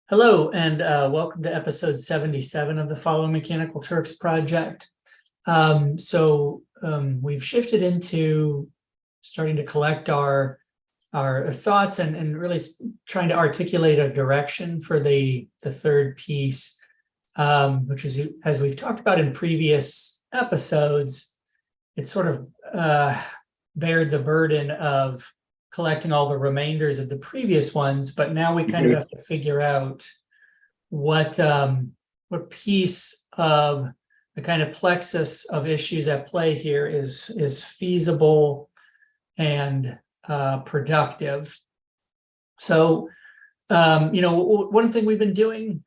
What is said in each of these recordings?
Hello, and welcome to episode 77 of the Following Mechanical Turks project. We've shifted into starting to collect our thoughts and really trying to articulate a direction for the third piece, which is, as we've talked about in previous episodes, it sort of bared the burden of collecting all the remainders of the previous ones, but now we kind of have to figure out what piece of the kind of plexus of issues at play here is feasible and productive. So, one thing we've been doing,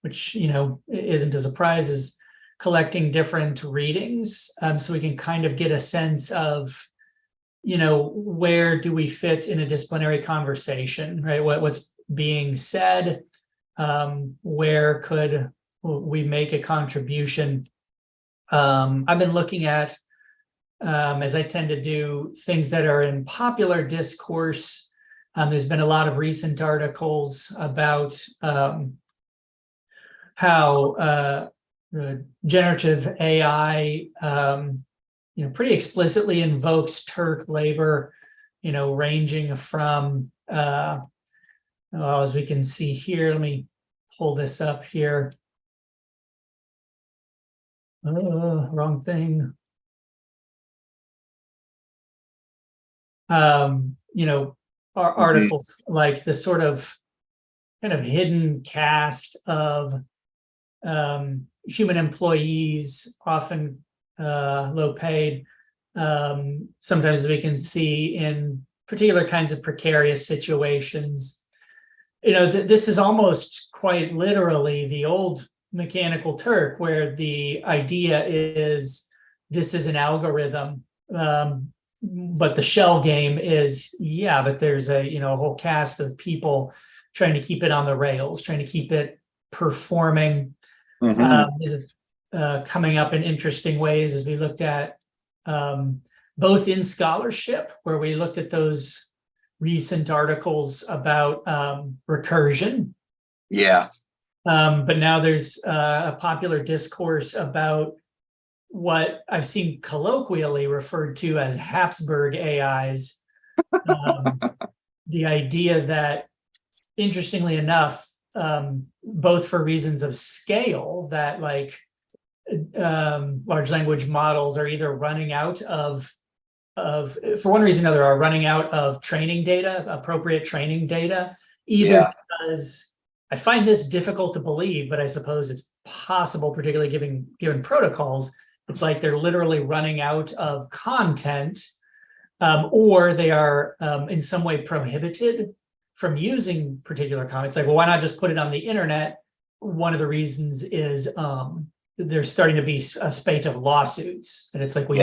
which isn't a surprise, is collecting different readings, so we can kind of get a sense of where do we fit in a disciplinary conversation, right? What's being said? Where could we make a contribution? I've been looking at, as I tend to do, things that are in popular discourse. There's been a lot of recent articles about how generative AI pretty explicitly invokes Turk labor, ranging from, as we can see here, let me pull this up here. Wrong thing. Articles like the sort of kind of hidden caste of human employees, often low paid, sometimes, as we can see, in particular kinds of precarious situations. This is almost quite literally the old Mechanical Turk, where the idea is this is an algorithm, but the shell game is, but there's a whole cast of people trying to keep it on the rails, trying to keep it performing. This is coming up in interesting ways as we looked at both in scholarship, where we looked at those recent articles about recursion. But now there's a popular discourse about what I've seen colloquially referred to as Habsburg AIs. The idea that, interestingly enough, both for reasons of scale, that large language models are either running out of for one reason or another, are running out of training data, appropriate training data, either because, I find this difficult to believe, but I suppose it's possible, particularly given protocols. It's like they're literally running out of content, or they are in some way prohibited from using particular content. It's like, well, why not just put it on the internet? One of the reasons is there's starting to be a spate of lawsuits, and it's like we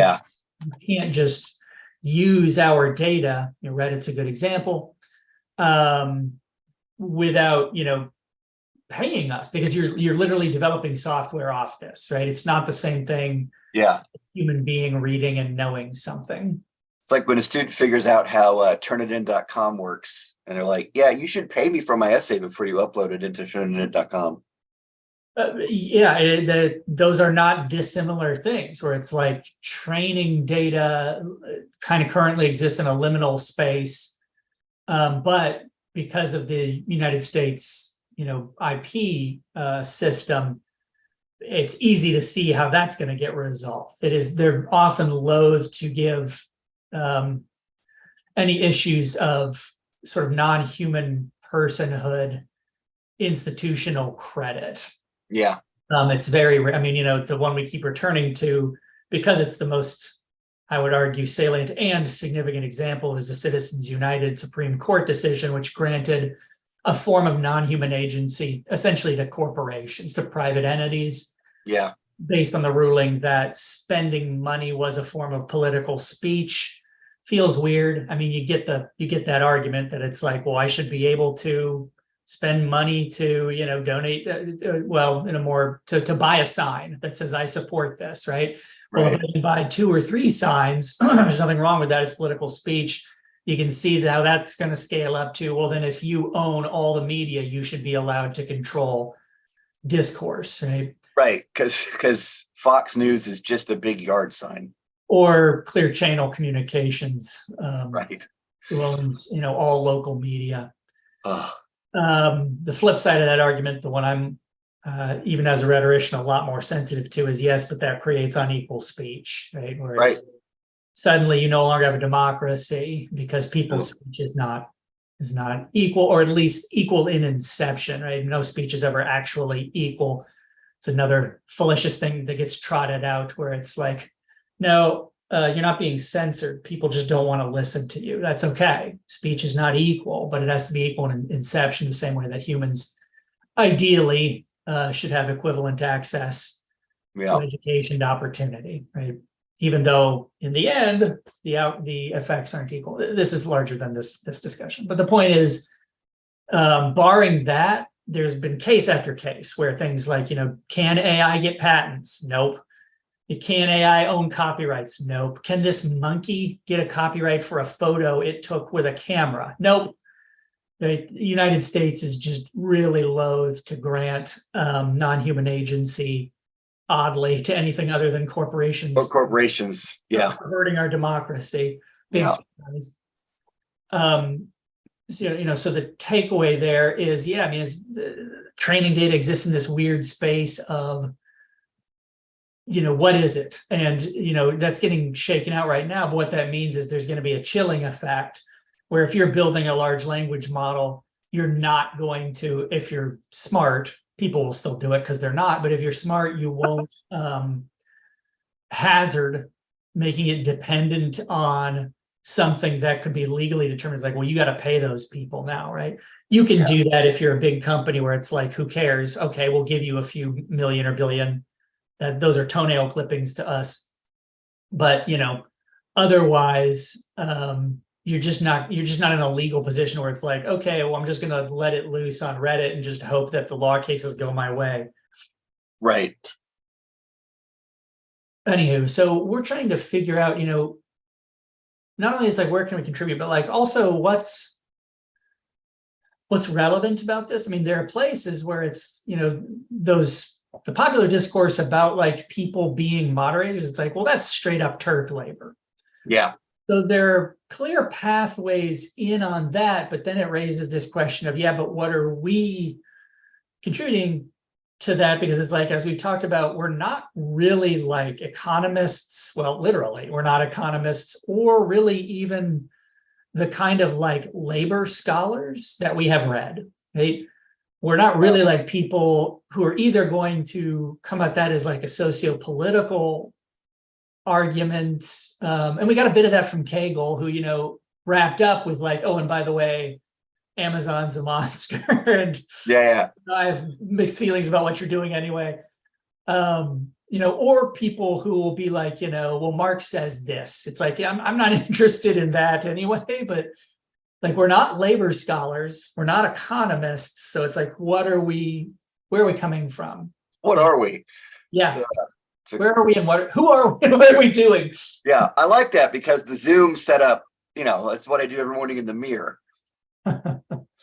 can't just use our data. Reddit's a good example, without paying us, because you're literally developing software off this, right? It's not the same thing. A human being reading and knowing something. It's like when a student figures out how turnitin.com works, and they're like, you should pay me for my essay before you upload it into turnitin.com. Those are not dissimilar things, where it's like training data kind of currently exists in a liminal space, but because of the United States IP system, it's easy to see how that's going to get resolved. They're often loath to give any issues of sort of non-human personhood institutional credit. It's very rare. The one we keep returning to, because it's the most, I would argue, salient and significant example, is the Citizens United Supreme Court decision, which granted a form of non-human agency essentially to corporations, to private entities, based on the ruling that spending money was a form of political speech. Feels weird. You get that argument that it's like, well, I should be able to spend money to donate, in a more to buy a sign that says I support this, right? Well, if I can buy 2 or 3 signs, there's nothing wrong with that. It's political speech. you can see how that's going to scale up to, well, then if you own all the media, you should be allowed to control discourse, right? Right, because Fox News is just a big yard sign. Or Clear Channel Communications, Right. who owns, all local media. Ugh. The flip side of that argument, the one I'm even as a rhetorician a lot more sensitive to, is yes, but that creates unequal speech, right? Where Right. it's suddenly you no longer have a democracy because people's No. speech is not equal, or at least equal in inception, right? No speech is ever actually equal. It's another fallacious thing that gets trotted out where it's like, no, you're not being censored. People just don't want to listen to you. That's okay. Speech is not equal, but it has to be equal in inception, the same way that humans ideally should have equivalent access Yeah. to education, to opportunity, right? Even though in the end, the effects aren't equal. This is larger than this discussion. But the point is, barring that, there's been case after case where things like, can AI get patents? Nope. Can AI own copyrights? Nope. Can this monkey get a copyright for a photo it took with a camera? Nope. The United States is just really loath to grant non-human agency, oddly, to anything other than corporations. Or corporations. Yeah. Hurting our democracy. Big surprise. So the takeaway there is, is the training data exists in this weird space of, what is it? And, that's getting shaken out right now. But what that means is there's going to be a chilling effect where if you're building a large language model, you're not going to, if you're smart, people will still do it because they're not. But if you're smart, you won't hazard making it dependent on something that could be legally determined. It's like, well, you got to pay those people now, right? You can do that if you're a big company where it's like, who cares? Okay, we'll give you a few million or billion. Those are toenail clippings to us. But otherwise, you're just not in a legal position where it's like, okay, well, I'm just going to let it loose on Reddit and just hope that the law cases go my way. Right. Anywho, so we're trying to figure out, not only is like, where can we contribute, but like also what's relevant about this. I mean, there are places where it's, the popular discourse about like people being moderators, it's like, well, that's straight up Turk labor. Yeah. So there are clear pathways in on that, but then it raises this question of, but what are we contributing to that? Because it's like, as we've talked about, we're not really like economists. Well, literally, we're not economists, or really even the kind of like labor scholars that we have read, right? We're not really like people who are either going to come at that as like a socio-political argument. And we got a bit of that from Kagel, who, wrapped up with like, oh, and by the way, Amazon's a monster. And I have mixed feelings about what you're doing anyway. Or people who will be like, well, Marx says this. It's like, I'm not interested in that anyway, but like, we're not labor scholars, we're not economists. So it's like, where are we coming from? What are we? Yeah. Where are we and who are we and what are we doing? Yeah, I like that because the Zoom setup, it's what I do every morning in the mirror.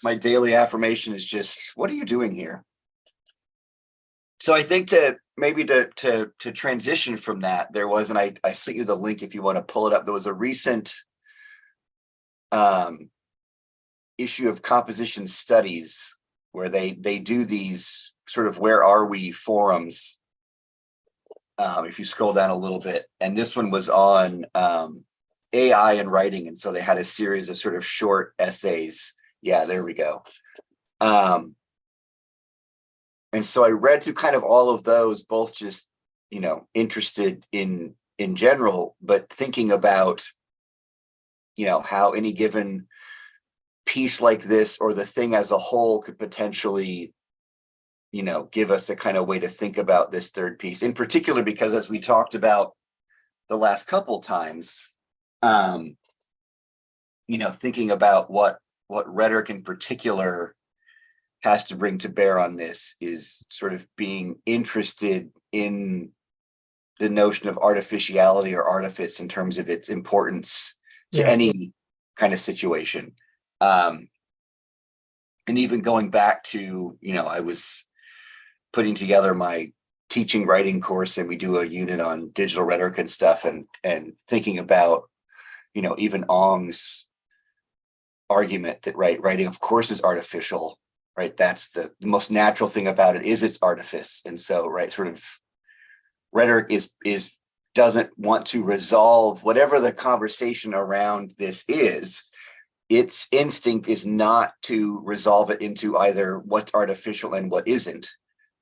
My daily affirmation is just, what are you doing here? So I think to transition from that, there was, and I sent you the link if you want to pull it up. There was a recent issue of Composition Studies where they do these sort of where are we forums. If you scroll down a little bit, and this one was on AI and writing, and so they had a series of sort of short essays. Yeah, there we go. And so I read through kind of all of those, both just interested in general, but thinking about how any given piece like this or the thing as a whole could potentially give us a kind of way to think about this third piece in particular, because as we talked about the last couple times, thinking about what rhetoric in particular has to bring to bear on this is sort of being interested in the notion of artificiality or artifice in terms of its importance to any kind of situation. And even going back to, I was putting together my teaching writing course, and we do a unit on digital rhetoric and stuff, and thinking about, even Ong's argument that writing of course is artificial, right? That's the most natural thing about it, is its artifice. And so, right, sort of rhetoric is doesn't want to resolve whatever the conversation around this is. Its instinct is not to resolve it into either what's artificial and what isn't,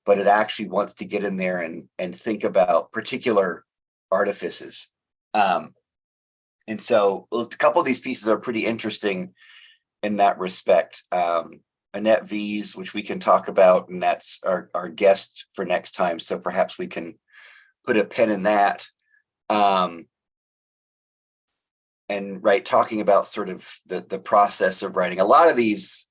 but it actually wants to get in there and think about particular artifices. And so a couple of these pieces are pretty interesting in that respect. Annette V's, which we can talk about, and that's our guest for next time. So perhaps we can put a pin in that. And right, talking about sort of the process of writing. A lot of these,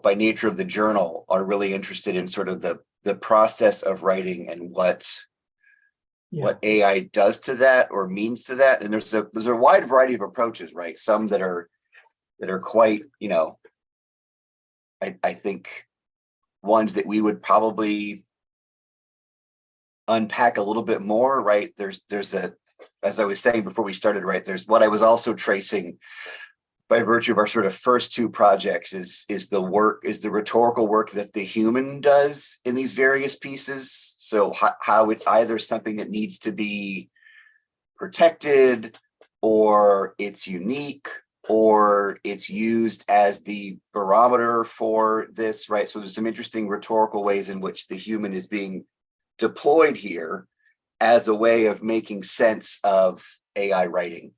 by nature of the journal, are really interested in sort of the process of writing and what AI does to that or means to that. And there's a wide variety of approaches, right? Some that are quite, I think ones that we would probably unpack a little bit more, right? There's as I was saying before we started, right, there's what I was also tracing by virtue of our sort of first two projects is the rhetorical work that the human does in these various pieces. So how it's either something that needs to be protected, or it's unique, or it's used as the barometer for this, right? So there's some interesting rhetorical ways in which the human is being deployed here as a way of making sense of AI writing.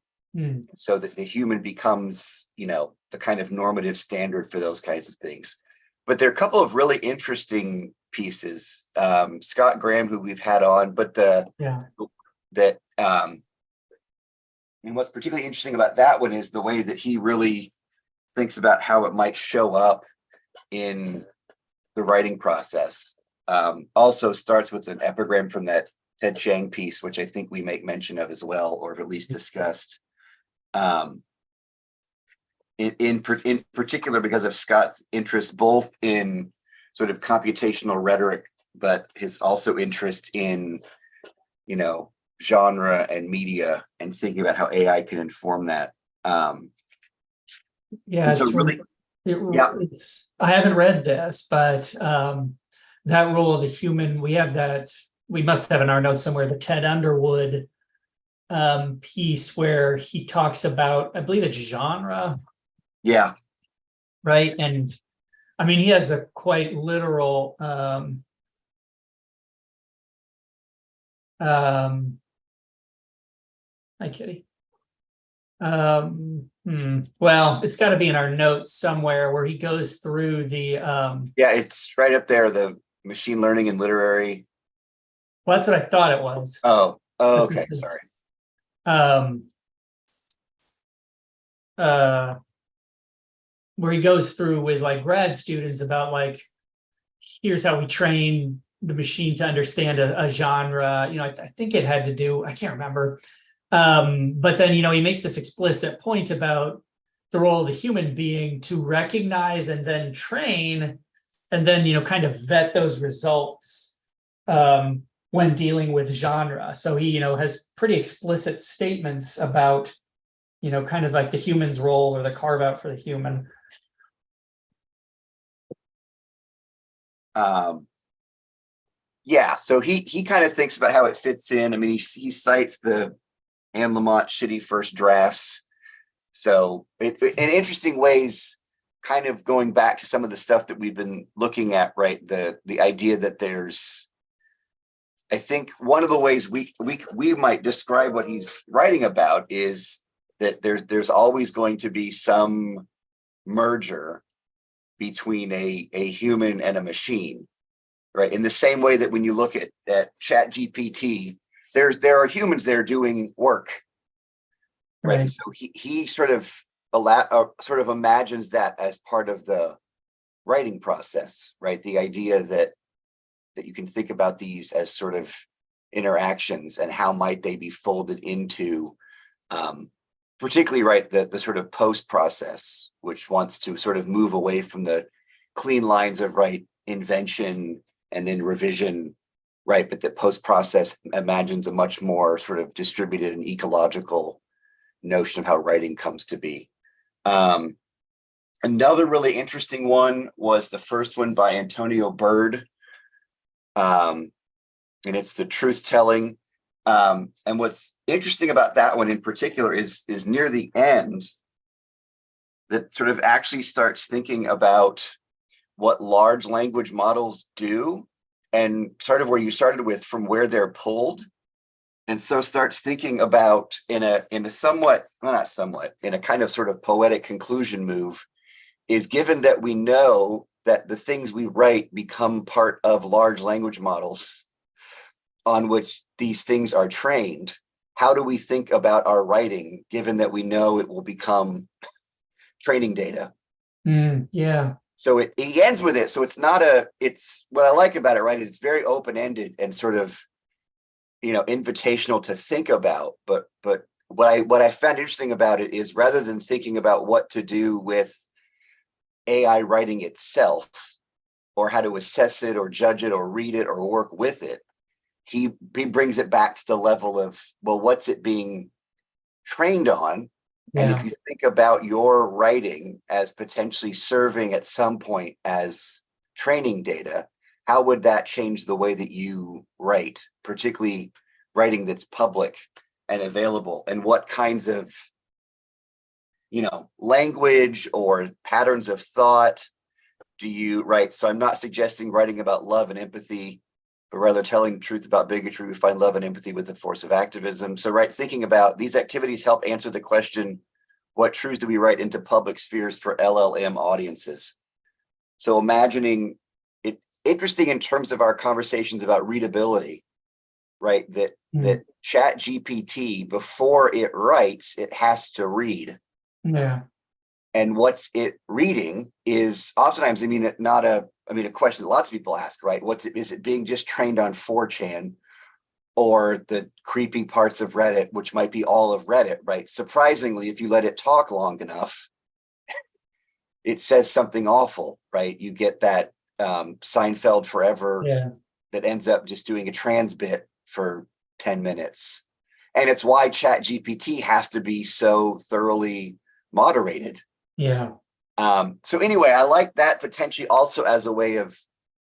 So that the human becomes, the kind of normative standard for those kinds of things. But there are a couple of really interesting pieces. Scott Graham, who we've had on, but and what's particularly interesting about that one is the way that he really thinks about how it might show up in the writing process. Also starts with an epigram from that Ted Chiang piece, which I think we make mention of as well, or have at least discussed. In particular, because of Scott's interest both in sort of computational rhetoric, but his also interest in, genre and media, and thinking about how AI can inform that. It's I haven't read this, but that role of the human, we must have in our notes somewhere, the Ted Underwood piece where he talks about, I believe it's genre. Yeah. Right. And I mean, he has a quite literal hi Kitty. Well, it's got to be in our notes somewhere where he goes through the yeah, it's right up there, the machine learning and literary. Well, that's what I thought it was. Oh okay, sorry. Where he goes through with like grad students about like, here's how we train the machine to understand a genre. I think it had to do, I can't remember. But then, he makes this explicit point about the role of the human being to recognize and then train, and then, kind of vet those results when dealing with genre. So he, has pretty explicit statements about, kind of like the human's role or the carve out for the human. Yeah, so he kind of thinks about how it fits in. I mean, he cites the Anne Lamott shitty first drafts. So in interesting ways, kind of going back to some of the stuff that we've been looking at, right? The idea that there's, I think one of the ways we might describe what he's writing about is that there's always going to be some merger between a human and a machine, right? In the same way that when you look at Chat GPT, there are humans there doing work, right? So he sort of imagines that as part of the writing process, right? The idea that you can think about these as sort of interactions, and how might they be folded into particularly right the sort of post process, which wants to sort of move away from the clean lines of right invention and then revision, right? But the post process imagines a much more sort of distributed and ecological notion of how writing comes to be. Another really interesting one was the first one by Antonio Bird, and it's the truth telling. And what's interesting about that one in particular is near the end that sort of actually starts thinking about what large language models do, and sort of where you started with, from where they're pulled. And so starts thinking about in a somewhat, well, not somewhat, in a kind of sort of poetic conclusion move, is given that we know that the things we write become part of large language models on which these things are trained, how do we think about our writing, given that we know it will become training data? Yeah. So it ends with it. So it's not it's what I like about it, right? Is it's very open-ended and sort of, invitational to think about. But what I found interesting about it is, rather than thinking about what to do with AI writing itself, or how to assess it or judge it or read it or work with it, he brings it back to the level of, well, what's it being trained on? And if you think about your writing as potentially serving at some point as training data, how would that change the way that you write, particularly writing that's public and available? And what kinds of, language or patterns of thought do you write? So I'm not suggesting writing about love and empathy, but rather telling the truth about bigotry. We find love and empathy with the force of activism. So, right, thinking about these activities help answer the question, what truths do we write into public spheres for LLM audiences? So imagining it interesting in terms of our conversations about readability, right? That Chat GPT, before it writes, it has to read. Yeah. And what's it reading is oftentimes, a question that lots of people ask, right? Is it being just trained on 4chan or the creepy parts of Reddit, which might be all of Reddit, right? Surprisingly, if you let it talk long enough, it says something awful, right? You get that Seinfeld forever that ends up just doing a trans bit for 10 minutes. And it's why Chat GPT has to be so thoroughly moderated. Yeah. So anyway, I like that potentially also as a way of,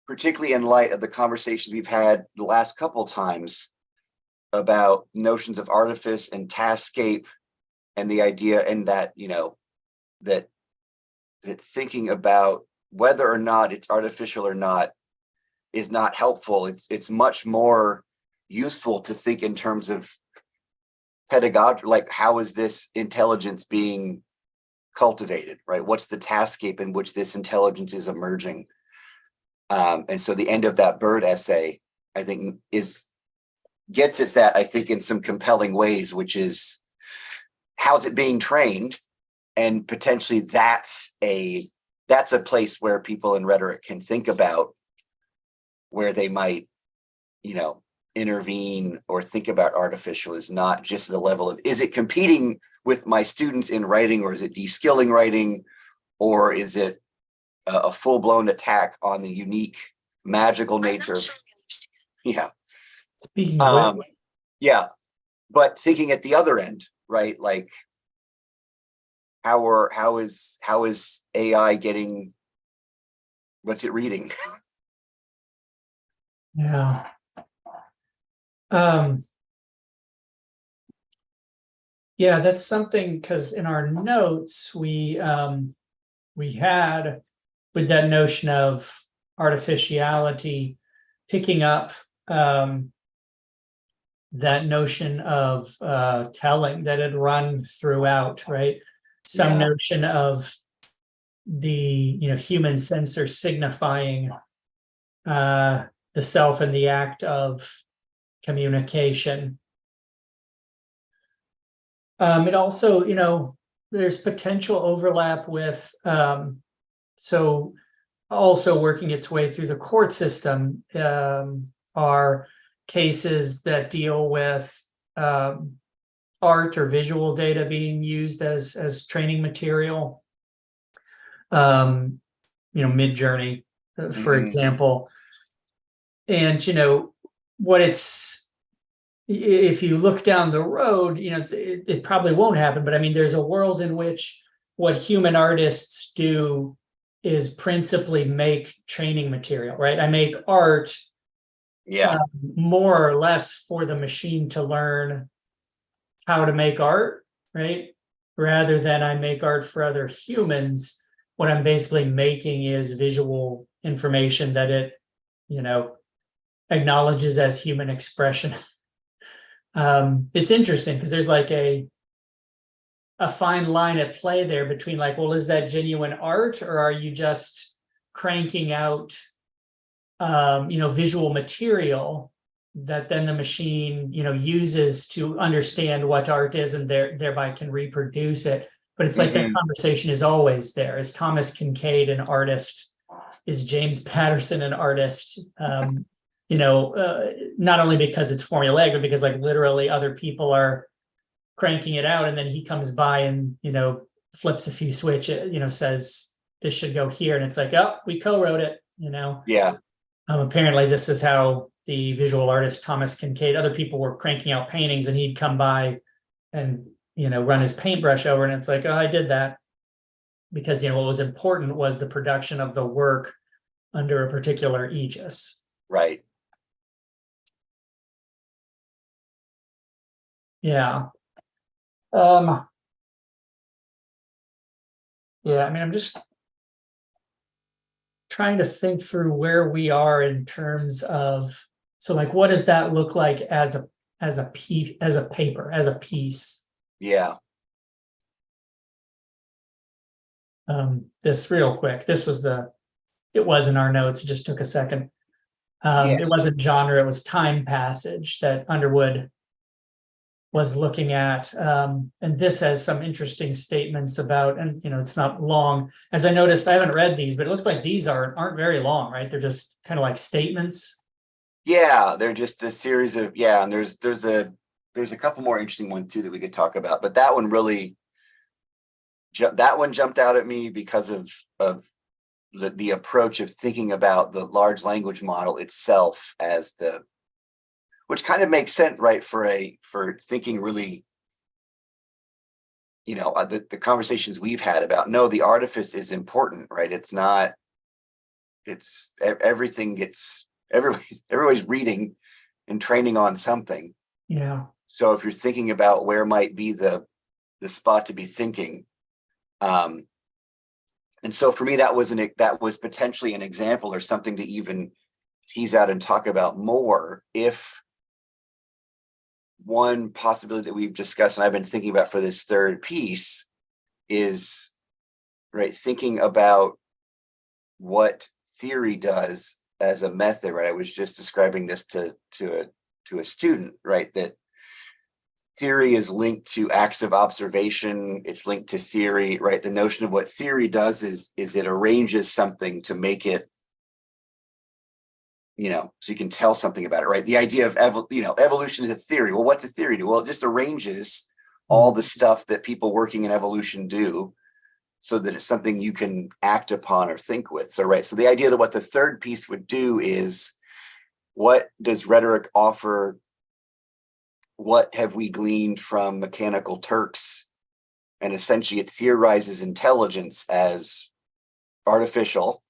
particularly in light of the conversations we've had the last couple times about notions of artifice and taskscape, and the idea, and that, that thinking about whether or not it's artificial or not is not helpful. It's much more useful to think in terms of pedagogy, like how is this intelligence being cultivated, right? What's the taskscape in which this intelligence is emerging? And so the end of that Bird essay, I think, gets at that, I think, in some compelling ways, which is, how's it being trained? And potentially that's a place where people in rhetoric can think about where they might, intervene or think about artificial, is not just the level of, is it competing with my students in writing, or is it de-skilling writing, or is it a full-blown attack on the unique magical nature? Speaking of which, but thinking at the other end, right? Like, how is AI getting, what's it reading? Yeah. Yeah, that's something, because in our notes we had, with that notion of artificiality, picking up that notion of telling that had run throughout, right? Some notion of the human sensor signifying the self and the act of communication. It also, there's potential overlap with, so also working its way through the court system are cases that deal with art or visual data being used as training material. Mid Journey, for example. And what it's, if you look down the road, it probably won't happen. But I mean, there's a world in which what human artists do is principally make training material, right? I make art more or less for the machine to learn how to make art, right? Rather than I make art for other humans. What I'm basically making is visual information that it, acknowledges as human expression. It's interesting because there's like a fine line at play there between like, well, is that genuine art, or are you just cranking out visual material that then the machine uses to understand what art is, and thereby can reproduce it. But it's like that conversation is always there. Is Thomas Kincaid an artist? Is James Patterson an artist? Not only because it's formulaic, but because like literally other people are cranking it out, and then he comes by and flips a few switches, says this should go here, and it's like, oh, we co-wrote it. Apparently this is how the visual artist Thomas Kincaid, other people were cranking out paintings, and he'd come by and run his paintbrush over, and it's like, oh, I did that because what was important was the production of the work under a particular aegis. Right. Yeah. Yeah, I mean, I'm just trying to think through where we are in terms of, so like, what does that look like as a paper, as a piece? Yeah. This real quick, it was in our notes, it just took a second. Yes. It wasn't genre, it was time passage that Underwood was looking at. And this has some interesting statements about, and it's not long. As I noticed, I haven't read these, but it looks like these aren't very long, right? They're just kind of like statements. Yeah, they're just a series of, and there's a couple more interesting ones too that we could talk about, but that one really jumped out at me because of the approach of thinking about the large language model itself as which kind of makes sense, right? For thinking really, the conversations we've had about, no, the artifice is important, right? It's not, everybody's reading and training on something. Yeah. So if you're thinking about where might be the spot to be thinking, and so for me, that was potentially an example or something to even tease out and talk about more. If one possibility that we've discussed and I've been thinking about for this third piece is, right, thinking about what theory does as a method, right? I was just describing this to a student, right? That theory is linked to acts of observation. It's linked to theory, right? The notion of what theory does is it arranges something to make it, so you can tell something about it, right? The idea of evolution is a theory. Well, what's a theory do? Well, it just arranges all the stuff that people working in evolution do so that it's something you can act upon or think with. So, right. So the idea that what the third piece would do is, what does rhetoric offer? What have we gleaned from mechanical Turks? And essentially it theorizes intelligence as artificial,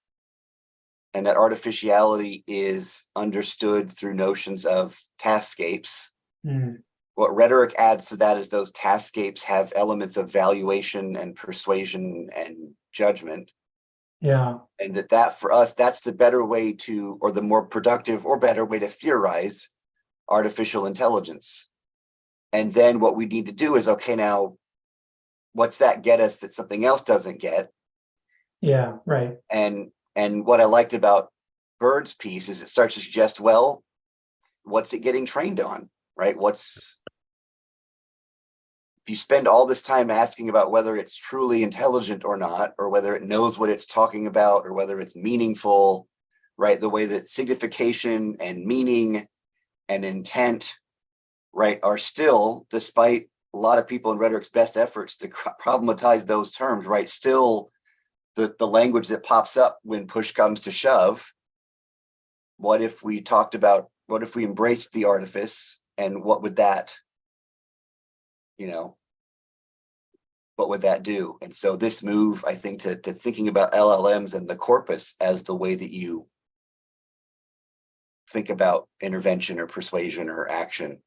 and that artificiality is understood through notions of taskscapes. What rhetoric adds to that is those taskscapes have elements of valuation and persuasion and judgment. Yeah. And that for us, that's the better way to, or the more productive or better way to theorize artificial intelligence. And then what we need to do is, okay, now what's that get us that something else doesn't get? Yeah, right. And what I liked about Bird's piece is it starts to suggest, well, what's it getting trained on, right? If you spend all this time asking about whether it's truly intelligent or not, or whether it knows what it's talking about, or whether it's meaningful, right? The way that signification and meaning and intent, right, are still, despite a lot of people in rhetoric's best efforts to problematize those terms, right? Still, the language that pops up when push comes to shove. What if we embraced the artifice, and what would that do? And so this move, I think, to thinking about LLMs and the corpus as the way that you think about intervention or persuasion or action.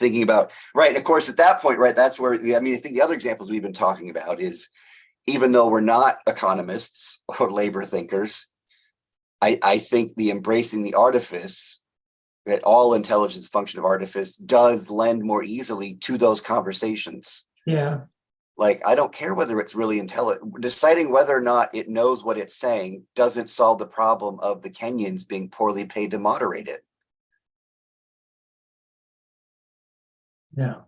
Thinking about, right, of course, at that point, right, that's where, I think the other examples we've been talking about is, even though we're not economists or labor thinkers, I think the embracing the artifice, that all intelligence is a function of artifice, does lend more easily to those conversations. Yeah. Like, I don't care whether it's really intelligent. Deciding whether or not it knows what it's saying doesn't solve the problem of the Kenyans being poorly paid to moderate it. Yeah.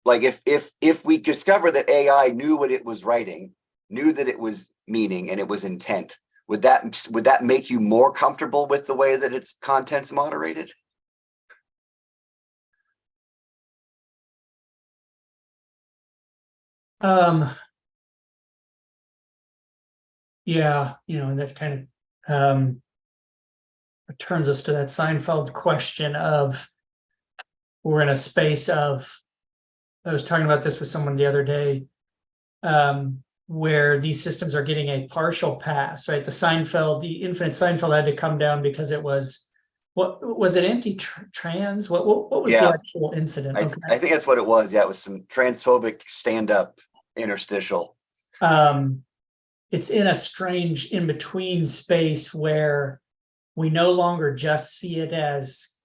Like, if we discover that AI knew what it was writing, knew that it was meaning and it was intent, would that make you more comfortable with the way that its content's moderated? Yeah, and that kind of turns us to that Seinfeld question of, we're in a space of, I was talking about this with someone the other day, where these systems are getting a partial pass, right? The infinite Seinfeld had to come down because it was, what was it, anti-trans? What was the actual incident? I think that's what it was. Yeah, it was some transphobic stand-up interstitial. It's in a strange in-between space where we no longer just see it as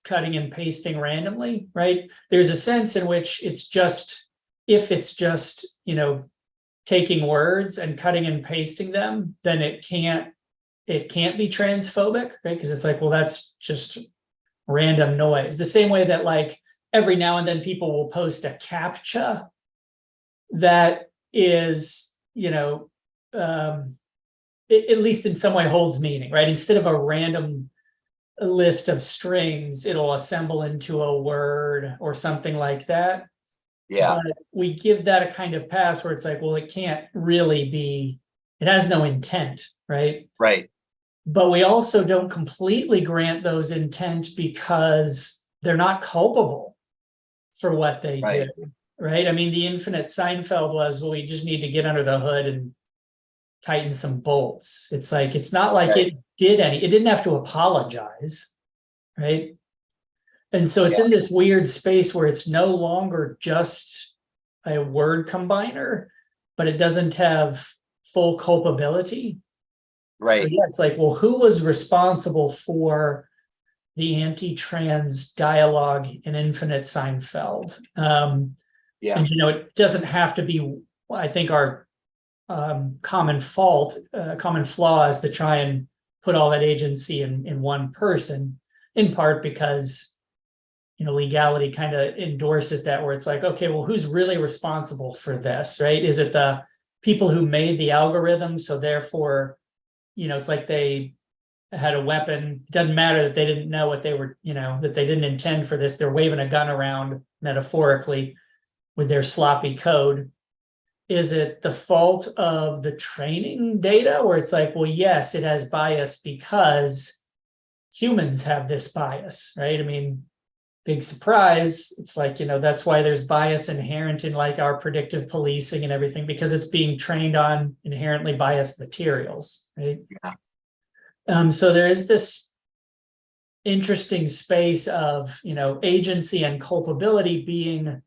cutting and pasting randomly, right? There's a sense in which it's just, if it's just, taking words and cutting and pasting them, then it can't be transphobic, right? Because it's like, well, that's just random noise. The same way that, like, every now and then people will post a CAPTCHA that is, at least in some way holds meaning, right? Instead of a random list of strings, it'll assemble into a word or something like that. Yeah. But we give that a kind of pass where it's like, well, it can't really be, it has no intent, right? Right. But we also don't completely grant those intent because they're not culpable for what they do, right? I mean, the infinite Seinfeld was, well, we just need to get under the hood and tighten some bolts. It's like, it's not like it didn't have to apologize, right? And so it's in this weird space where it's no longer just a word combiner, but it doesn't have full culpability. Right. So it's like, well, who was responsible for the anti-trans dialogue in Infinite Seinfeld? And it doesn't have to be, I think, our common flaw is to try and put all that agency in one person, in part because legality kind of endorses that, where it's like, okay, well, who's really responsible for this, right? Is it the people who made the algorithm? So therefore, it's like they had a weapon. It doesn't matter that they didn't know what they were, that they didn't intend for this. They're waving a gun around metaphorically with their sloppy code. Is it the fault of the training data, where it's like, well, yes, it has bias because humans have this bias, right? I mean, big surprise. It's like, that's why there's bias inherent in, like, our predictive policing and everything, because it's being trained on inherently biased materials, right? So there is this interesting space of, agency and culpability being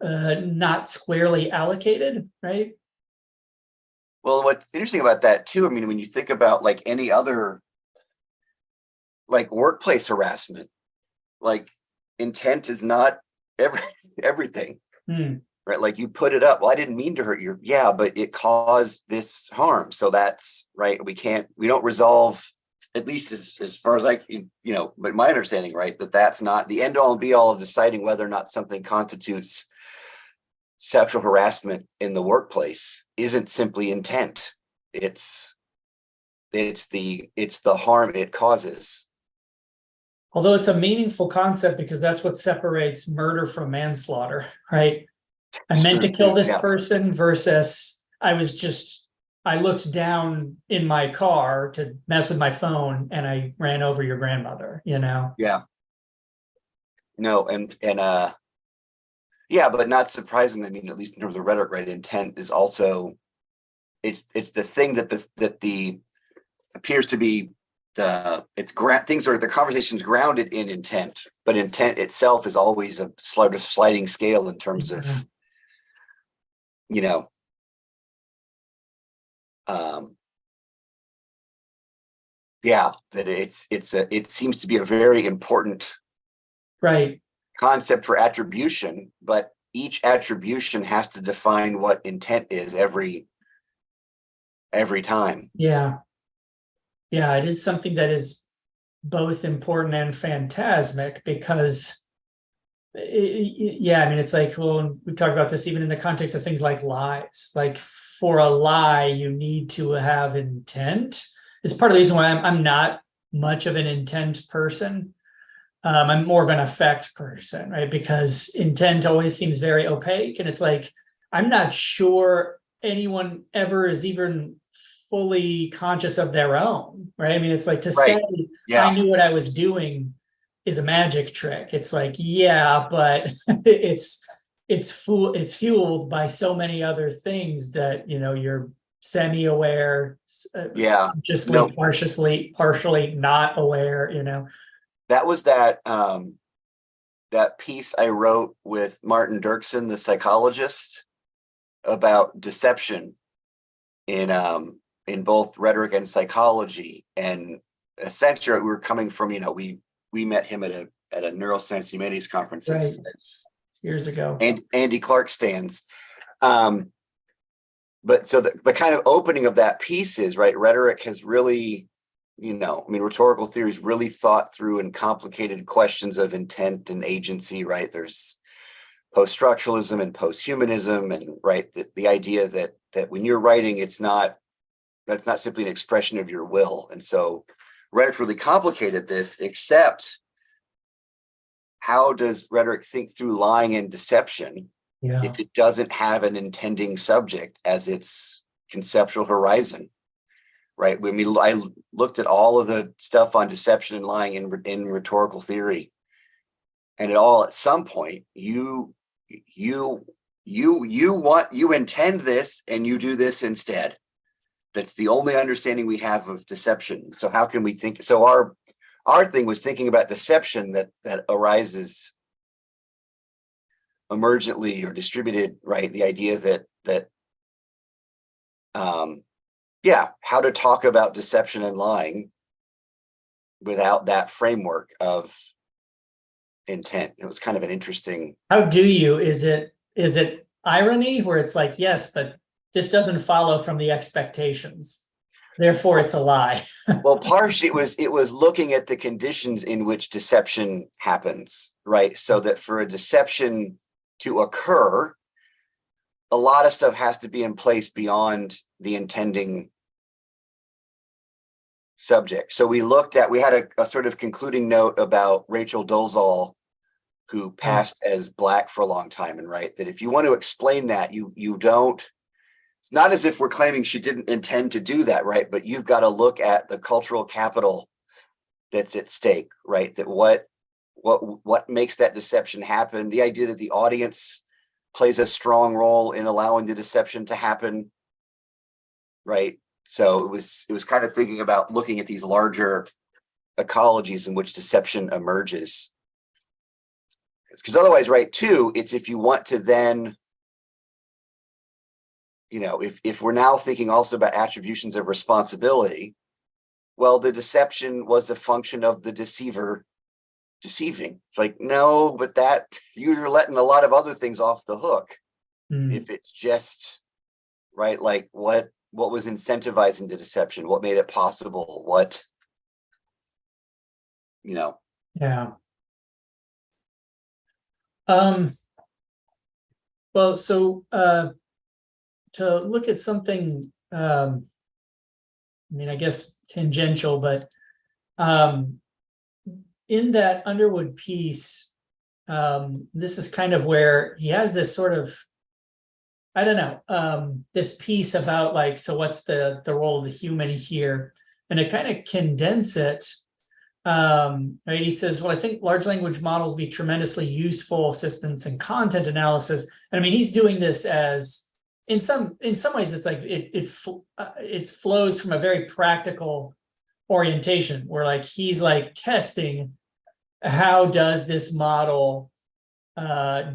not squarely allocated, right? Well, what's interesting about that too, I mean, when you think about, like, any other, like, workplace harassment, like, intent is not everything. Right? Like, you put it up, well, I didn't mean to hurt you. Yeah, but it caused this harm. So that's right. We don't resolve, at least as far as but my understanding, right, that's not the end all and be all of deciding whether or not something constitutes sexual harassment in the workplace. Isn't simply intent. It's the harm it causes. Although it's a meaningful concept because that's what separates murder from manslaughter, right? I meant to kill this Yeah, person versus I looked down in my car to mess with my phone and I ran over your grandmother, you know? yeah. No, and yeah, but not surprisingly, I mean, at least in terms of rhetoric, right? Intent is also it's the thing that the appears to be things are the conversation's grounded in intent, but intent itself is always a sort of sliding scale in terms Yeah. of, you know, um, yeah, that it seems to be a very important Right. concept for attribution, but each attribution has to define what intent is every time. Yeah. Yeah. It is something that is both important and phantasmic because yeah, I mean, it's like, well, we've talked about this even in the context of things like lies. Like for a lie, you need to have intent. It's part of the reason why I'm not much of an intent person. I'm more of an effect person, right? Because intent always seems very opaque. And it's like, I'm not sure anyone ever is even fully conscious of their own, right? I mean, it's like to say, Right. I Yeah. knew what I was doing is a magic trick. It's like, yeah, but it's fueled by so many other things that, you know, you're semi-aware, Yeah. consciously, No, partially not aware, you know. that was that piece I wrote with Martin Dirksen, the psychologist, about deception in both rhetoric and psychology. And essentially, we were coming from, we met him at a neuroscience humanities conference Right. as Years ago. and Andy Clark stands. But so the kind of opening of that piece is, right, rhetoric has really, I mean, rhetorical theory is really thought through and complicated questions of intent and agency, right? There's post-structuralism and post-humanism, and right, the idea that when you're writing, that's not simply an expression of your will. And so rhetoric really complicated this, except how does rhetoric think through lying and deception if it doesn't have an intending subject as its conceptual horizon? Right. When I looked at all of the stuff on deception and lying in rhetorical theory, and at some point you intend this and you do this instead. That's the only understanding we have of deception. So how can we think? So our thing was thinking about deception that arises emergently or distributed, right? The idea that how to talk about deception and lying without that framework of intent. It was kind of an interesting. How do you, is it irony where it's like, yes, but this doesn't follow from the expectations, therefore it's a lie? Well, partially it was looking at the conditions in which deception happens, right? So that for a deception to occur, a lot of stuff has to be in place beyond the intending subject. So we had a sort of concluding note about Rachel Dolezal, who passed as Black for a long time, and right, that if you want to explain that, you don't, it's not as if we're claiming she didn't intend to do that, right? But you've got to look at the cultural capital that's at stake, right? That what makes that deception happen, the idea that the audience plays a strong role in allowing the deception to happen, right? So it was kind of thinking about looking at these larger ecologies in which deception emerges. Because otherwise, right, too, it's if you want to then, if we're now thinking also about attributions of responsibility, well, the deception was a function of the deceiver deceiving. It's like, no, but that you're letting a lot of other things off the hook. If it's just, right, like what was incentivizing the deception, what made it possible, Yeah. Well, so to look at something, I mean, I guess tangential, but in that Underwood piece, this is kind of where he has this sort of, I don't know, this piece about like, so what's the role of the human here? And it kind of condense it. Right, he says, well, I think large language models be tremendously useful assistance in content analysis. And I mean, he's doing this as in some ways, it's like it flows from a very practical orientation where like he's like testing how does this model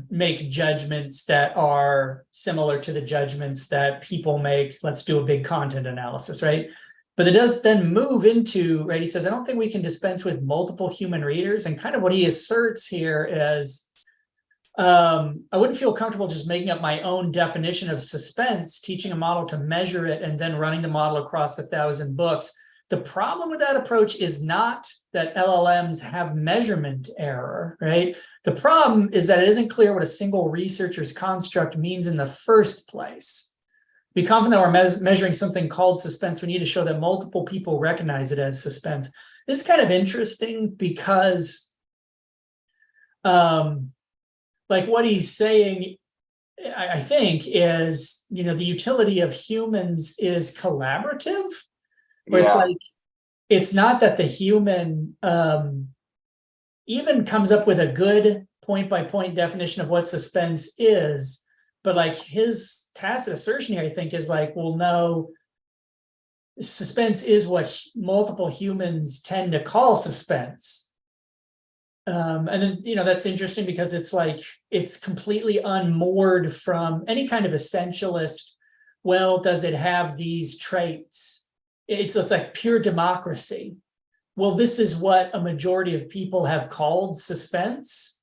make judgments that are similar to the judgments that people make. Let's do a big content analysis, right? But it does then move into, right? He says, I don't think we can dispense with multiple human readers. And kind of what he asserts here is, I wouldn't feel comfortable just making up my own definition of suspense, teaching a model to measure it, and then running the model across 1,000 books. The problem with that approach is not that LLMs have measurement error, right? The problem is that it isn't clear what a single researcher's construct means in the first place. Be confident that we're measuring something called suspense. We need to show that multiple people recognize it as suspense. This is kind of interesting because, like what he's saying, I think is, the utility of humans is collaborative, where it's like, it's not that the human even comes up with a good point-by-point definition of what suspense is, but like his tacit assertion here, I think, is like, well, no, suspense is what multiple humans tend to call suspense. And then, that's interesting because it's like, it's completely unmoored from any kind of essentialist, well, does it have these traits? It's like pure democracy. Well, this is what a majority of people have called suspense.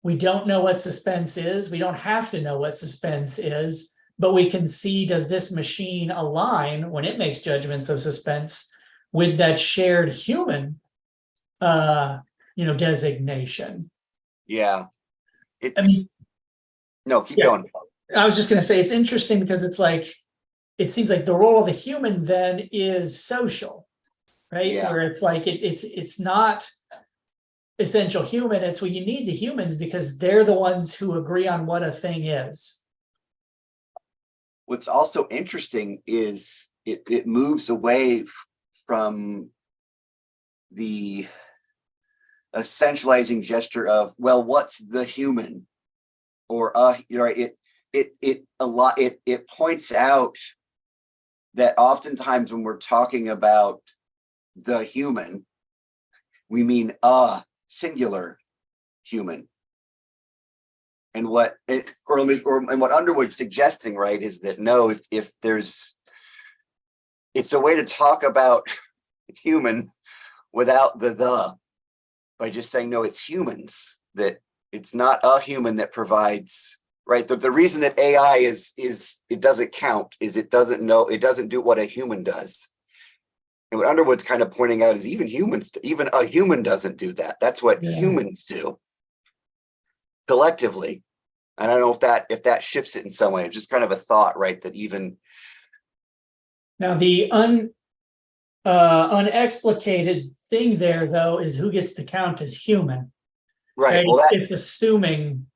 We don't know what suspense is. We don't have to know what suspense is, but we can see, does this machine align when it makes judgments of suspense with that shared human, designation? Yeah. No, keep going. I was just going to say, it's interesting because it's like, it seems like the role of the human then is social, right? Yeah. Where it's like, it's not essential human. It's, well, you need the humans because they're the ones who agree on what a thing is. What's also interesting is it moves away from the essentializing gesture of, well, what's the human? Or it points out that oftentimes when we're talking about the human, we mean a singular human. And what Underwood's suggesting, right, is that no, if there's, it's a way to talk about human without the, by just saying, no, it's humans, that it's not a human that provides, right? The reason that AI is it doesn't count is it doesn't know, it doesn't do what a human does. And what Underwood's kind of pointing out is even a human doesn't do that. That's what humans do collectively. And I don't know if that shifts it in some way. It's just kind of a thought, right? That even now the unexplicated thing there, though, is who gets to count as human. Right. Well, it's assuming.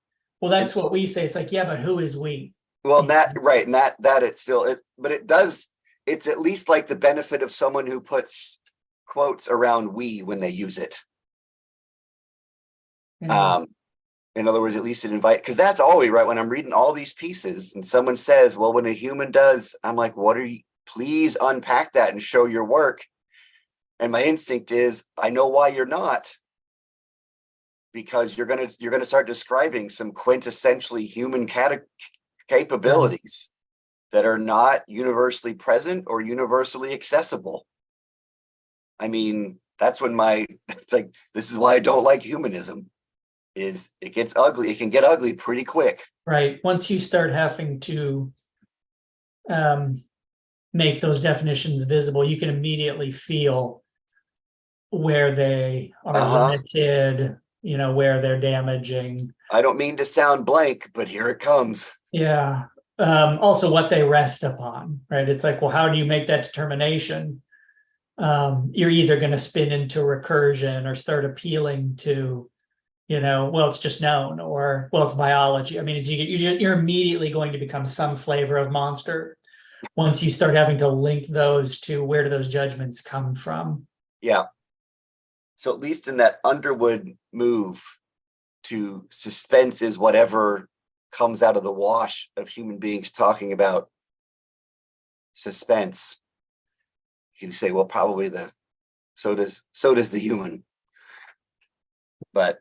Well, that's what we say. It's like, yeah, but who is we? Well, that right, and that it's still but it does. It's at least like the benefit of someone who puts quotes around we when they use it. Yeah. In other words, at least it invite, because that's always right. When I'm reading all these pieces and someone says, well, when a human does, I'm like, what are you, please unpack that and show your work. And my instinct is, I know why you're not. Because you're gonna start describing some quintessentially human capabilities that are not universally present or universally accessible. I mean, that's when it's like, this is why I don't like humanism, is it gets ugly. It can get ugly pretty quick. Right. Once you start having to make those definitions visible, you can immediately feel where they are limited, where they're damaging. I don't mean to sound blank, but here it comes. Yeah. Also what they rest upon, right? It's like, well, how do you make that determination? you're either going to spin into recursion or start appealing to, well, it's just known, or well, it's biology. I mean, you're immediately going to become some flavor of monster once you start having to link those to where do those judgments come from. Yeah. So at least in that Underwood move to suspense is whatever comes out of the wash of human beings talking about suspense. You can say, well, probably so does the human. But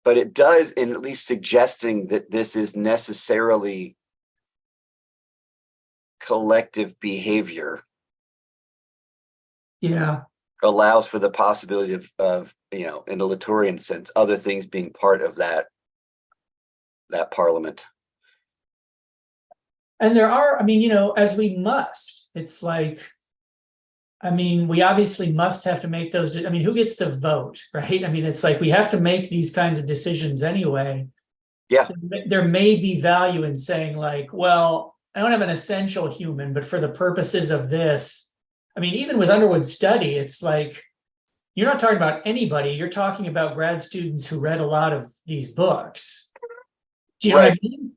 it does, in at least suggesting that this is necessarily collective behavior. Yeah. Allows for the possibility of in a Latourian sense, other things being part of that parliament. And there are, I mean, as we must, it's like, I mean, we obviously must have to make those. I mean, who gets to vote, right? I mean, it's like we have to make these kinds of decisions anyway. Yeah. There may be value in saying, like, well, I don't have an essential human, but for the purposes of this, I mean, even with Underwood's study, it's like you're not talking about anybody. You're talking about grad students who read a lot of these books. Do you know what I mean?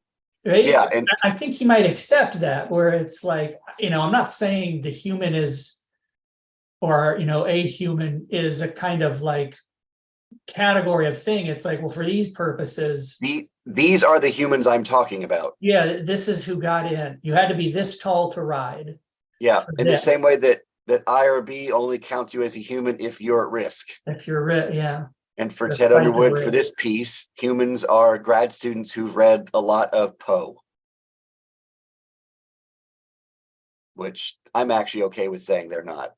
Right? Yeah. And I think he might accept that, where it's like, I'm not saying the human is, or, a human is a kind of like category of thing. It's like, well, for these purposes, these are the humans I'm talking about. yeah, this is who got in. You had to be this tall to ride. Yeah. In the same way that IRB only counts you as a human if you're at risk. If you're yeah. And for Ted Underwood, for this piece, humans are grad students who've read a lot of Poe. Which I'm actually okay with saying they're not.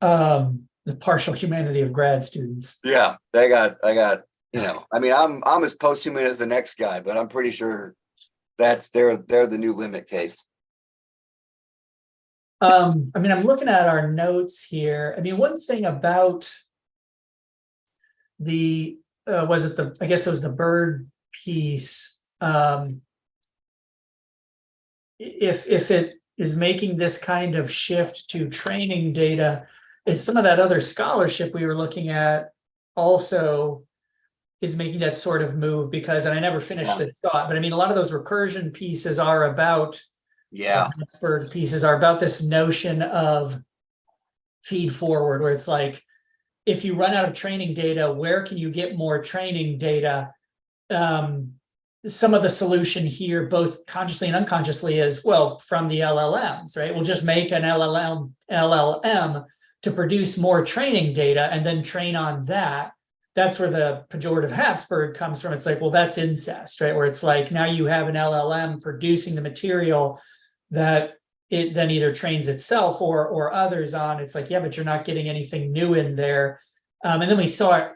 The partial humanity of grad students. Yeah, I got, I mean, I'm as post-human as the next guy, but I'm pretty sure they're the new limit case. I mean, I'm looking at our notes here. I mean, one thing about the I guess it was the bird piece. If it is making this kind of shift to training data, is some of that other scholarship we were looking at also is making that sort of move, because, and I never finished the thought, but I mean, a lot of those recursion pieces are about, Habsburg pieces are about this notion of feed forward, where it's like, if you run out of training data, where can you get more training data? Some of the solution here, both consciously and unconsciously, is, well, from the LLMs, right? We'll just make an LLM to produce more training data and then train on that. That's where the pejorative Habsburg comes from. It's like, well, that's incest, right? Where it's like, now you have an LLM producing the material that it then either trains itself or others on. It's like, yeah, but you're not getting anything new in there. And then we saw it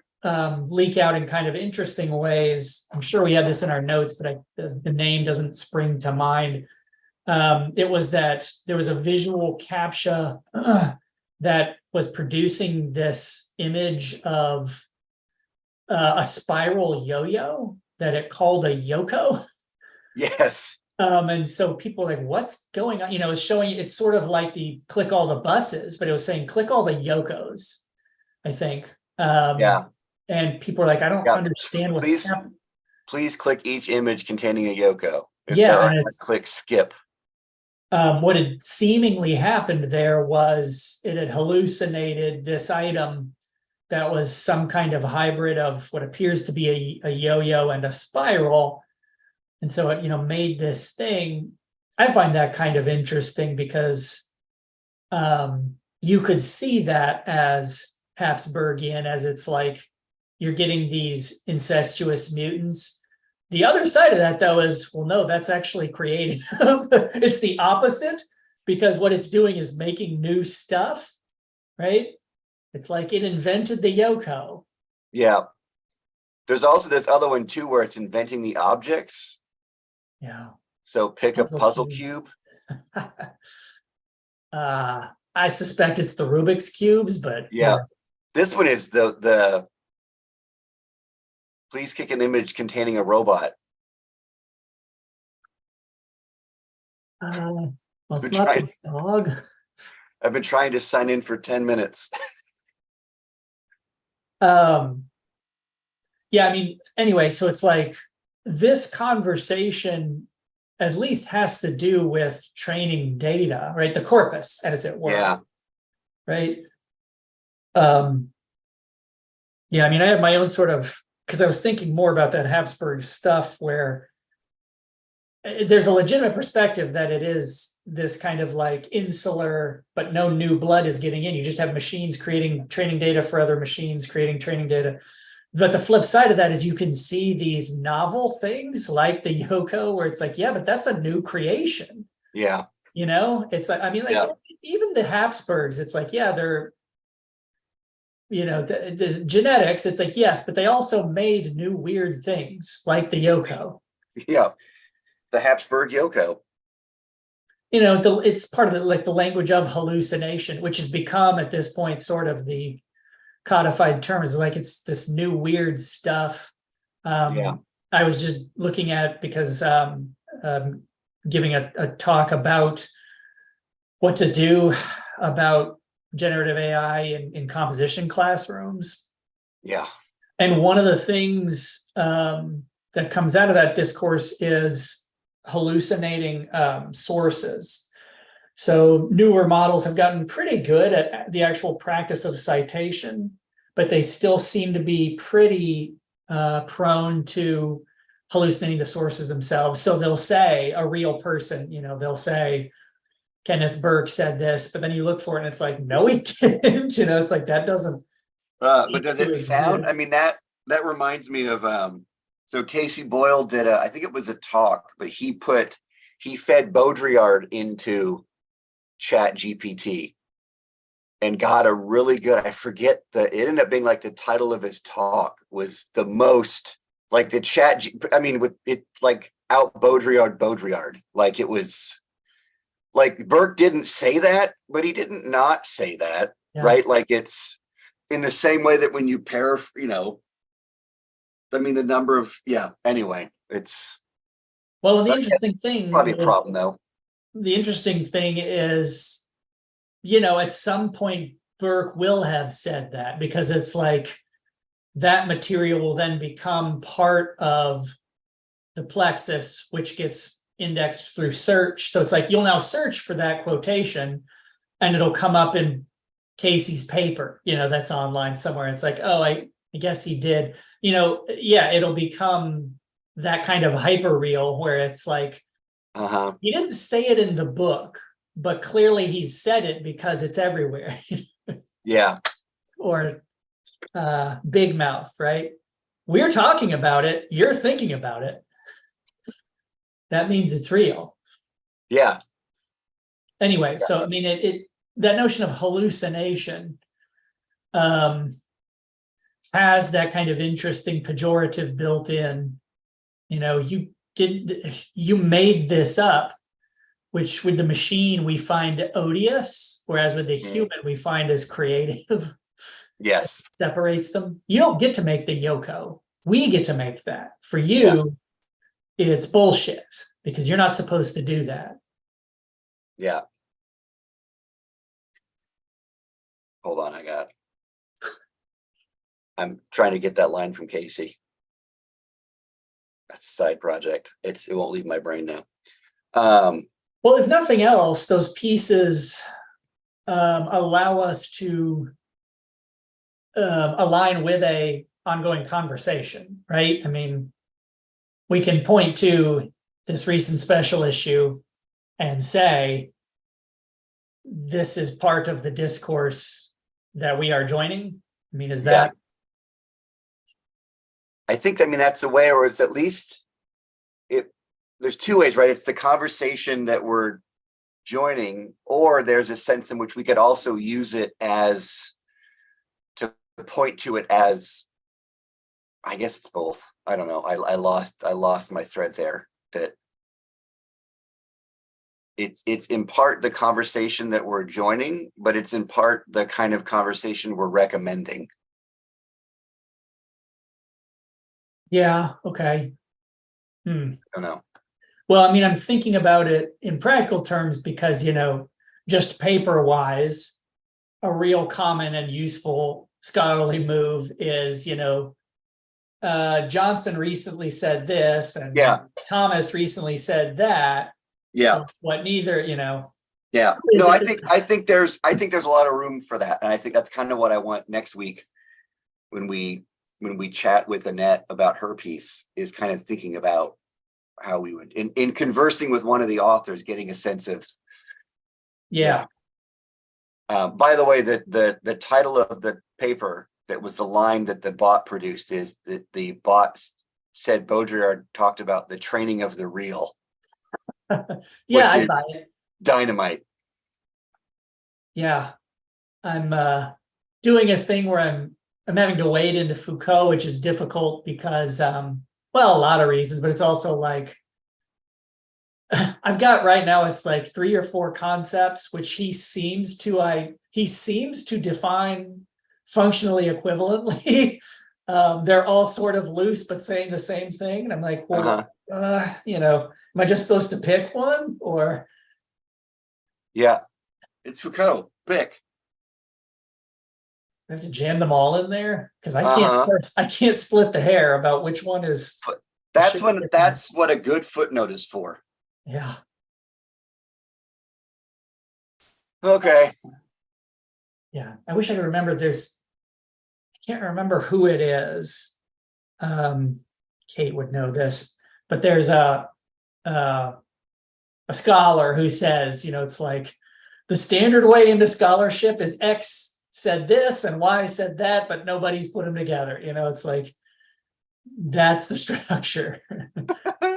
leak out in kind of interesting ways. I'm sure we have this in our notes, but the name doesn't spring to mind. It was that there was a visual captcha that was producing this image of a spiral yo-yo that it called a yoko. Yes. And so people are like, what's going on? It's showing, it's sort of like the click all the buses, but it was saying click all the yokos, I think. Yeah. And people are like, I don't understand what's happening. Please click each image containing a yoko. If yeah, and click skip. What had seemingly happened there was it had hallucinated this item that was some kind of hybrid of what appears to be a yo-yo and a spiral. And so it, made this thing. I find that kind of interesting because you could see that as Habsburgian, as it's like you're getting these incestuous mutants. The other side of that, though, is, well, no, that's actually creative. It's the opposite, because what it's doing is making new stuff, right? It's like it invented the yoko. Yeah. There's also this other one, too, where it's inventing the objects. Yeah. So pick a puzzle cube. I suspect it's the Rubik's cubes, but yeah. This one is the please kick an image containing a robot. Well, it's I'm not trying, the dog. I've been trying to sign in for 10 minutes. Um, yeah, I mean, anyway, so it's like this conversation at least has to do with training data, right? The corpus, as it were, Yeah. right? Um, yeah, I mean, I have my own sort of, because I was thinking more about that Habsburg stuff where there's a legitimate perspective that it is this kind of like insular, but no new blood is getting in. You just have machines creating training data for other machines, creating training data. But the flip side of that is you can see these novel things like the Yoko, where it's like, yeah, but that's a new creation. Yeah. You know, it's like, I mean, like Yeah. even the Habsburgs, it's like, yeah, they're, you know, the genetics, it's like, yes, but they also made new weird things like the Yoko. Yeah. The Habsburg Yoko. You know, it's part of the like the language of hallucination, which has become at this point sort of the codified term. Is like it's this new weird stuff. Yeah. I was just looking at because giving a talk about what to do about generative AI in composition classrooms. Yeah. And one of the things that comes out of that discourse is hallucinating sources. So newer models have gotten pretty good at the actual practice of citation, but they still seem to be pretty prone to hallucinating the sources themselves. So they'll say a real person, you know, they'll say Kenneth Burke said this, but then you look for it and it's like, no, he didn't. You know, it's like that doesn't But seem does to it sound? I exist. mean, that reminds me of so Casey Boyle did I think it was a talk, but he fed Baudrillard into Chat GPT and got a really good, I forget it ended up being like the title of his talk was the most like the I mean, with it like out Baudrillard. Like it was like Burke didn't say that, but he didn't not say that, Yeah. right? Like it's in the same way that when you I mean, the number of, yeah, anyway, it's Well, and the that's interesting thing probably a with problem though. the interesting thing is, you know, at some point Burke will have said that because it's like that material will then become part of the plexus, which gets indexed through search. So it's like you'll now search for that quotation and it'll come up in Casey's paper, you know, that's online somewhere. It's like, oh, I guess he did, you know, yeah, it'll become that kind of hyper real where it's like, Uh-huh. he didn't say it in the book, but clearly he said it because it's everywhere. Yeah. Or big mouth, right? We're talking about it, you're thinking about it. That means it's real. Yeah. Anyway, so I mean it that notion of hallucination um has that kind of interesting pejorative built in. You know, you made this up, which with the machine we find odious, whereas with the Mm. human we find as creative. Yes. Separates them. You don't get to make the Yoko. We get to make that. For Yeah. you, it's bullshit because you're not supposed to do that. Yeah. Hold on, I'm trying to get that line from Casey. That's a side project. It won't leave my brain now. Well, if nothing else, those pieces allow us to align with a ongoing conversation, right? I mean, we can point to this recent special issue and say, this is part of the discourse that we are joining. I mean, is yeah. that I think, I mean, that's a way, or it's at least there's two ways, right? It's the conversation that we're joining, or there's a sense in which we could also use it as to point to it as, I guess it's both. I don't know. I lost my thread there. That it's in part the conversation that we're joining, but it's in part the kind of conversation we're recommending. yeah, okay. I don't know. Well, I mean, I'm thinking about it in practical terms because, just paper wise, a real common and useful scholarly move is, Johnson recently said this and Yeah. Thomas recently said that. Yeah. What neither, Yeah. is No, it- I think there's a lot of room for that. And I think that's kind of what I want next week when we chat with Annette about her piece, is kind of thinking about how we would in conversing with one of the authors, getting a sense of, yeah. by the way, the title of the paper that was the line that the bot produced is that the bot said Baudrillard talked about the training of the real. Yeah, which I is buy it. dynamite. Yeah. I'm doing a thing where I'm having to wade into Foucault, which is difficult because well, a lot of reasons, but it's also like I've got right now it's like 3 or 4 concepts which he seems to define functionally equivalently. They're all sort of loose but saying the same thing, and I'm like, well, am I just supposed to pick one, or Yeah, it's Foucault. Pick. I have to jam them all in there? Because I can't split the hair about which one is. That's what a good footnote is for. Yeah. Okay. Yeah. I wish I could remember. I can't remember who it is. Kate would know this, but there's a scholar who says, it's like the standard way into scholarship is X said this and Y said that, but nobody's put them together. It's like, that's the structure.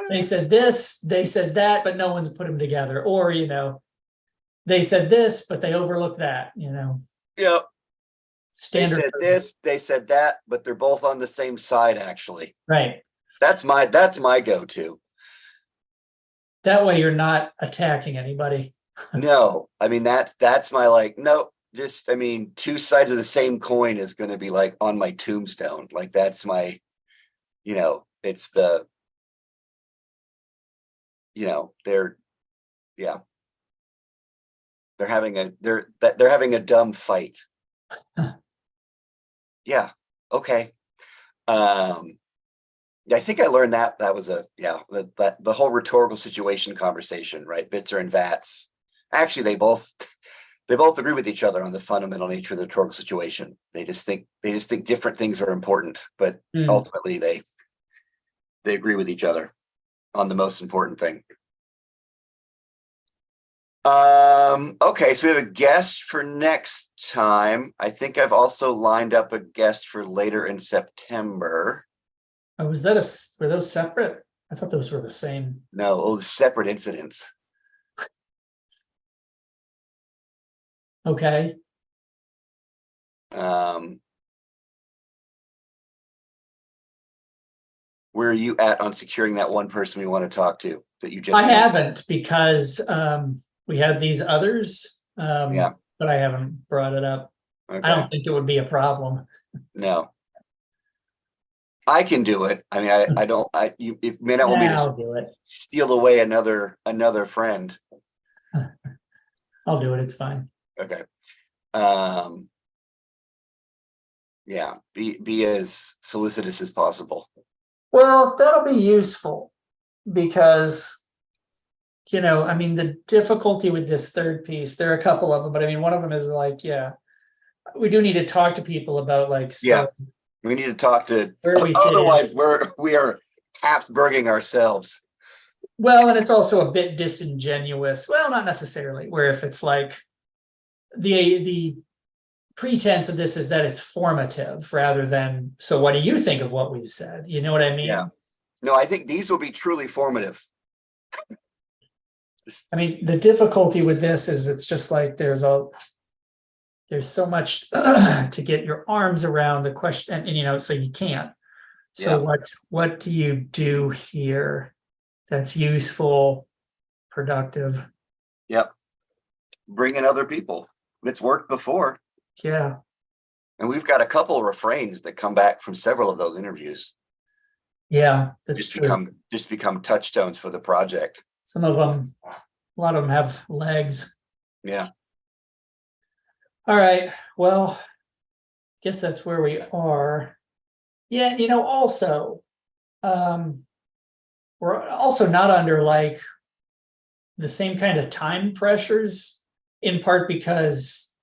They said this, they said that, but no one's put them together. Or, they said this, but they overlooked that, Yeah. Standard. They said this, they said that, but they're both on the same side, actually. Right. That's my go-to. That way you're not attacking anybody. No, I mean, that's my no, just, two sides of the same coin is going to be like on my tombstone. Like that's my, it's the, they're having a dumb fight. Yeah. Okay. I think I learned that was the whole rhetorical situation conversation, right? Bitzer and Vats. Actually, they both agree with each other on the fundamental nature of the rhetorical situation. They just think different things are important, but ultimately they agree with each other on the most important thing. Okay, so we have a guest for next time. I think I've also lined up a guest for later in September. Oh, were those separate? I thought those were the same. No, separate incidents. Okay. Where are you at on securing that one person we want to talk to that you just? I haven't, because we had these others, Yeah. but I haven't brought it up. Okay. I don't think it would be a problem. No. I can do it. I mean, I don't. You may not want me I'll to do it. steal away another friend. I'll do it. It's fine. Okay. Yeah. Be as solicitous as possible. Well, that'll be useful because, the difficulty with this third piece, there are a couple of them, but one of them is like, we do need to talk to people about we need to talk to, where we otherwise we are Habsburging ourselves. Well, and it's also a bit disingenuous. Well, not necessarily, where if it's like the pretense of this is that it's formative rather than, so what do you think of what we've said? You know what I mean? Yeah. No, I think these will be truly formative. The difficulty with this is it's just like there's so much to get your arms around the question, and so you can't. So what do you do here that's useful, productive? Yep. Bring in other people. It's worked before. Yeah. And we've got a couple of refrains that come back from several of those interviews. Yeah, that's just true. become touchstones for the project. Some of them, a lot of them have legs. Yeah. All right. Well, guess that's where we are. Yeah, also, um, we're also not under like the same kind of time pressures, in part because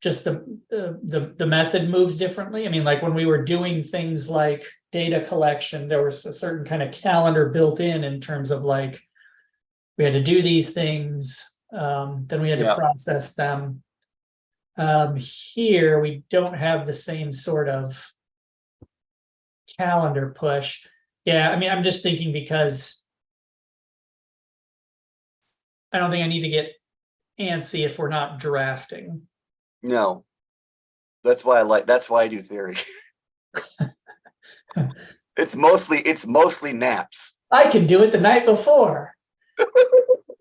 just the method moves differently. I mean, like when we were doing things like data collection, there was a certain kind of calendar built in terms of like we had to do these things, then we had to Yeah. process them. Here we don't have the same sort of calendar push. Yeah, I mean, I'm just thinking because I don't think I need to get antsy if we're not drafting. No, that's why I do theory. It's mostly naps. I can do it the night before.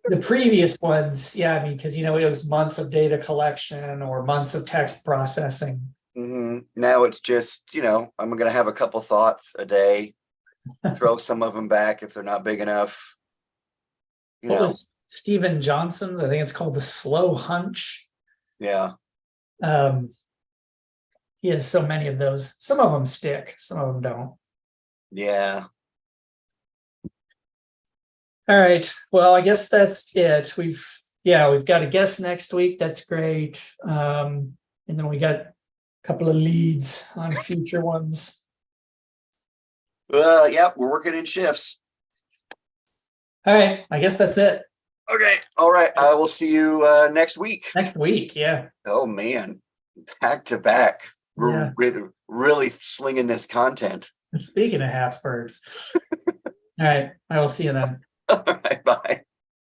The previous ones, yeah, I mean, because it was months of data collection or months of text processing. Now it's just, I'm going to have a couple thoughts a day, throw some of them back if they're not big enough. What was Stephen Johnson's? I think it's called the slow hunch. Yeah. Um, he has so many of those. Some of them stick, some of them don't. Yeah. All right. Well, I guess that's it. We've got a guest next week. That's great. And then we got a couple of leads on future ones. Yeah, we're working in shifts. All right. I guess that's it. Okay. All right. I will see you next week. Next week. Yeah. Oh man, back to back. Yeah. We're really slinging this content. Speaking of Habsburgs. All right. I will see you then. All right. Bye.